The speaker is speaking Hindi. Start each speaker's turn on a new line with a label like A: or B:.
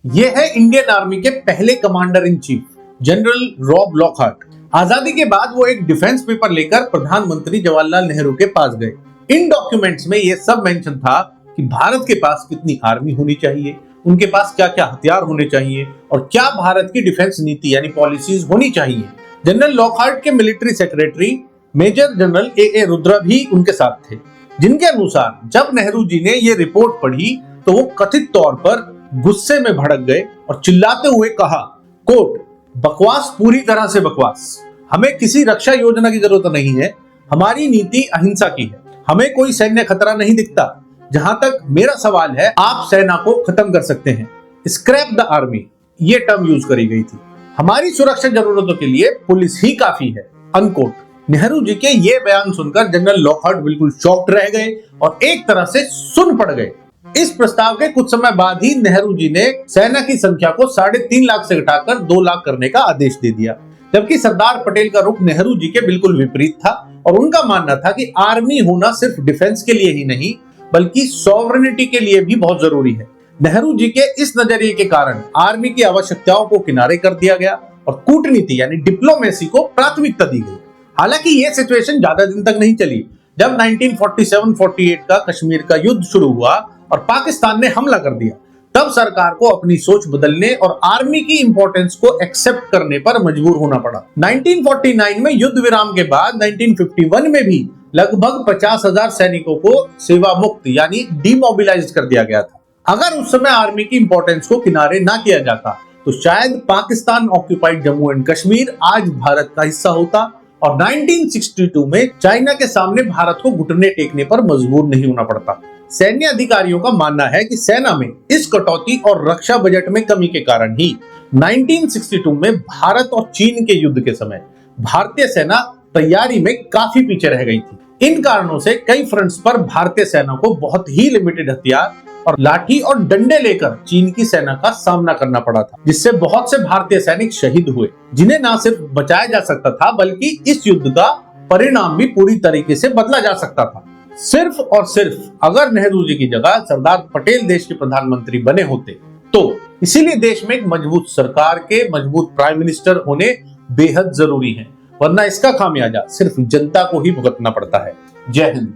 A: ये है इंडियन आर्मी के पहले commander in chief general Rob Lockhart. आजादी के बाद वो एक डिफेंस पेपर लेकर प्रधानमंत्री जवाहरलाल नेहरू के पास गए। इन डॉक्यूमेंट्स में ये सब मेंशन था कि भारत के पास कितनी आर्मी होनी चाहिए, उनके पास क्या क्या हथियार होने चाहिए और क्या भारत की डिफेंस नीति यानी पॉलिसीज होनी चाहिए। जनरल लॉकहार्ट के military secretary major general A Rudra भी उनके साथ थे, जिनके अनुसार जब नेहरू जी ने ये रिपोर्ट पढ़ी तो वो कथित तौर पर गुस्से में भड़क गए और चिल्लाते हुए कहा, कोट, बकवास, पूरी तरह से बकवास। हमें किसी रक्षा योजना की जरूरत नहीं है, हमारी नीति अहिंसा की है, हमें कोई सैन्य खतरा नहीं दिखता। जहां तक मेरा सवाल है, आप सेना को खत्म कर सकते हैं, स्क्रैप द आर्मी, ये टर्म यूज करी गई थी। हमारी सुरक्षा जरूरतों के लिए पुलिस ही काफी है, अनकोट। नेहरू जी के ये बयान सुनकर जनरल लॉकहार्ट बिल्कुल शॉक्ड रह गए और एक तरह से सुन पड़ गए। इस प्रस्ताव के कुछ समय बाद ही नेहरू जी ने सेना की संख्या को 3.5 लाख से घटाकर 2 लाख करने का आदेश दे दिया, जबकि सरदार पटेल का रुख नेहरू जी के बिल्कुल विपरीत था और उनका मानना था कि आर्मी होना सिर्फ डिफेंस के लिए ही नहीं बल्कि सॉवरेनिटी के लिए भी बहुत जरूरी है। नेहरू जी के इस नजरिए के कारण आर्मी की आवश्यकताओं को किनारे कर दिया गया और कूटनीति यानी डिप्लोमेसी को प्राथमिकता दी गई। हालांकि ये सिचुएशन ज्यादा दिन तक नहीं चली। जब 1947-48 का कश्मीर का युद्ध शुरू हुआ और पाकिस्तान ने हमला कर दिया, तब सरकार को अपनी सोच बदलने और आर्मी की इंपॉर्टेंस को एक्सेप्ट करने पर मजबूर होना पड़ा। 1949 में युद्ध विराम के बाद 1951 में भी लगभग 50,000 सैनिकों को सेवा मुक्त यानी डीमोबिलाइज कर दिया गया था। अगर उस समय आर्मी की इंपॉर्टेंस को किनारे ना किया जाता तो शायद पाकिस्तान ऑक्यूपाइड जम्मू एंड कश्मीर आज भारत का हिस्सा होता और 1962 में चाइना के सामने भारत को घुटने टेकने पर मजबूर नहीं होना पड़ता। सैन्य अधिकारियों का मानना है कि सेना में इस कटौती और रक्षा बजट में कमी के कारण ही 1962 में भारत और चीन के युद्ध के समय भारतीय सेना तैयारी में काफी पीछे रह गई थी। इन कारणों से कई फ्रंट्स पर भारतीय सेना को बहुत ही लिमिटेड हथियार और लाठी और डंडे लेकर चीन की सेना का सामना करना पड़ा था, जिससे बहुत से भारतीय सैनिक शहीद हुए, जिन्हें न सिर्फ बचाया जा सकता था बल्कि इस युद्ध का परिणाम भी पूरी तरीके से बदला जा सकता था। सिर्फ और सिर्फ अगर नेहरू जी की जगह सरदार पटेल देश के प्रधानमंत्री बने होते तो। इसीलिए देश में एक मजबूत सरकार के मजबूत प्राइम मिनिस्टर होने बेहद जरूरी है, वरना इसका खामियाजा सिर्फ जनता को ही भुगतना पड़ता है। जय हिंद।